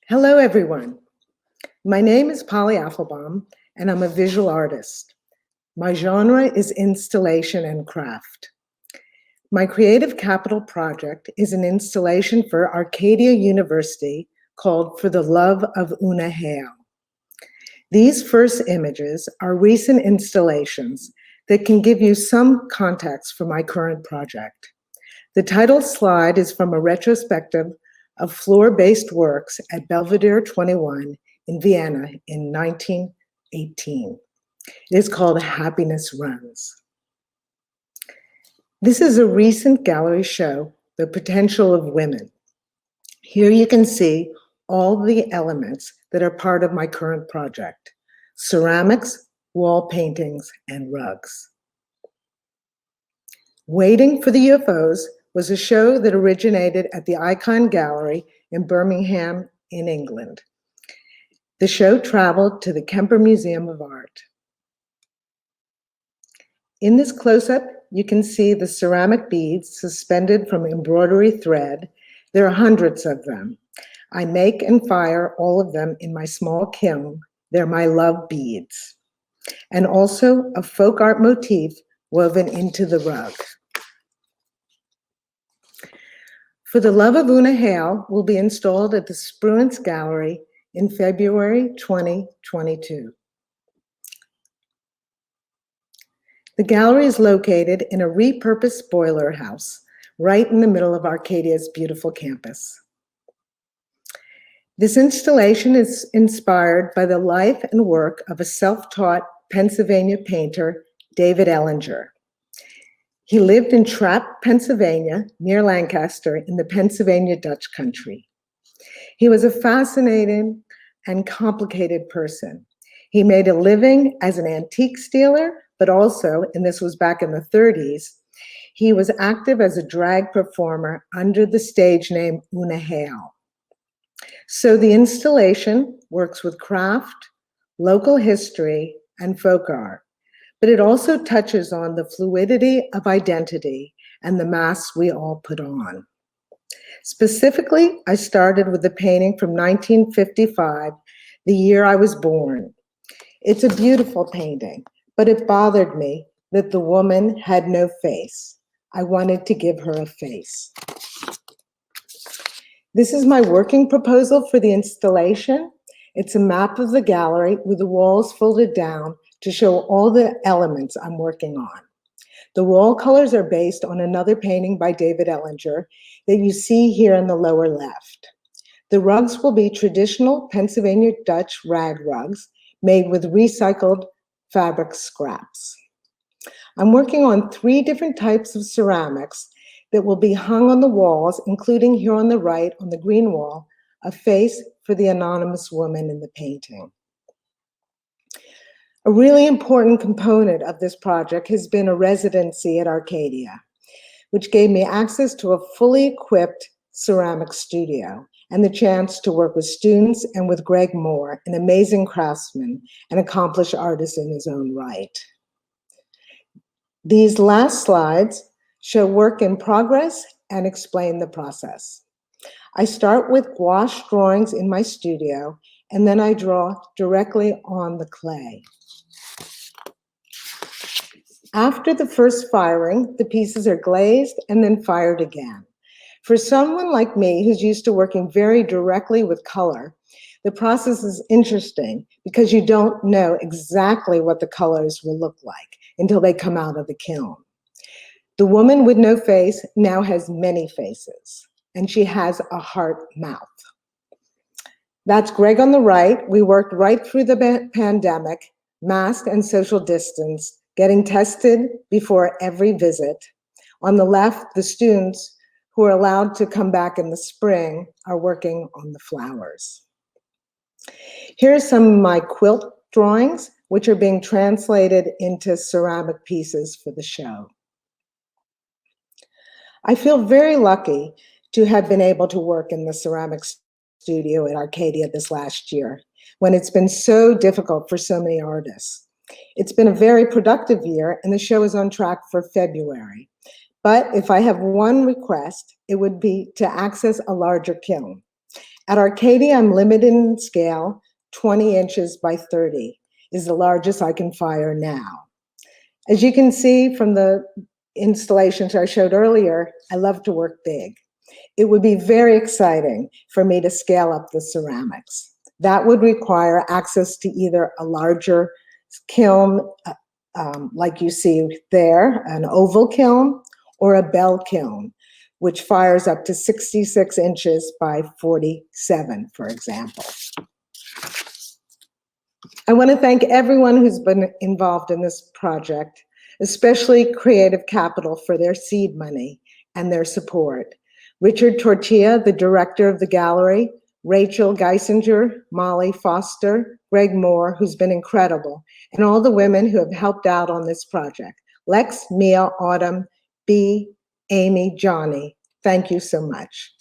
Hello, everyone. My name is Polly Apfelbaum, and I'm a visual artist. My genre is installation and craft. My creative capital project is an installation for Arcadia University called For the Love of Una Hale. These first images are recent installations that can give you some context for my current project. The title slide is from a retrospective of floor-based works at Belvedere 21 in Vienna in 1918. It is called Happiness Runs. This is a recent gallery show, The Potential of Women. Here you can see all the elements that are part of my current project: ceramics, wall paintings, and rugs. Waiting for the UFOs was a show that originated at the Icon Gallery in Birmingham, in England. The show traveled to the Kemper Museum of Art. In this close-up, you can see the ceramic beads suspended from embroidery thread. There are hundreds of them. I make and fire all of them in my small kiln. They're my love beads. And also a folk art motif woven into the rug. For the Love of Una Hale will be installed at the Spruance Gallery in February 2022. The gallery is located in a repurposed boiler house right in the middle of Arcadia's beautiful campus. This installation is inspired by the life and work of a self-taught Pennsylvania painter, David Ellinger. He lived in Trapp, Pennsylvania, near Lancaster, in the Pennsylvania Dutch country. He was a fascinating and complicated person. He made a living as an antique stealer, but also, and this was back in the 30s, he was active as a drag performer under the stage name Una Hale. So the installation works with craft, local history, and folk art, but it also touches on the fluidity of identity and the masks we all put on. Specifically, I started with a painting from 1955, the year I was born. It's a beautiful painting, but it bothered me that the woman had no face. I wanted to give her a face. This is my working proposal for the installation. It's a map of the gallery with the walls folded down to show all the elements I'm working on. The wall colors are based on another painting by David Ellinger that you see here in the lower left. The rugs will be traditional Pennsylvania Dutch rag rugs made with recycled fabric scraps. I'm working on 3 different types of ceramics that will be hung on the walls, including here on the right on the green wall, a face for the anonymous woman in the painting. A really important component of this project has been a residency at Arcadia, which gave me access to a fully equipped ceramic studio and the chance to work with students and with Greg Moore, an amazing craftsman and accomplished artist in his own right. These last slides show work in progress and explain the process. I start with gouache drawings in my studio, and then I draw directly on the clay. After the first firing, the pieces are glazed and then fired again. For someone like me who's used to working very directly with color, the process is interesting because you don't know exactly what the colors will look like until they come out of the kiln. The woman with no face now has many faces, and she has a heart mouth. That's Greg on the right. We worked right through the pandemic, masked and social distance, getting tested before every visit. On the left, the students who are allowed to come back in the spring are working on the flowers. Here are some of my quilt drawings, which are being translated into ceramic pieces for the show. I feel very lucky to have been able to work in the ceramic studio at Arcadia this last year, when it's been so difficult for so many artists. It's been a very productive year, and the show is on track for February. But if I have one request, it would be to access a larger kiln. At Arcadia, I'm limited in scale. 20 inches by 30 is the largest I can fire now. As you can see from the installations I showed earlier, I love to work big. It would be very exciting for me to scale up the ceramics. That would require access to either a larger kiln, like you see there, an oval kiln, or a bell kiln, which fires up to 66 inches by 47, for example. I want to thank everyone who's been involved in this project, especially Creative Capital for their seed money and their support. Richard Tortilla, the director of the gallery, Rachel Geisinger, Molly Foster, Greg Moore, who's been incredible, and all the women who have helped out on this project. Lex, Mia, Autumn, B, Amy, Johnny, thank you so much.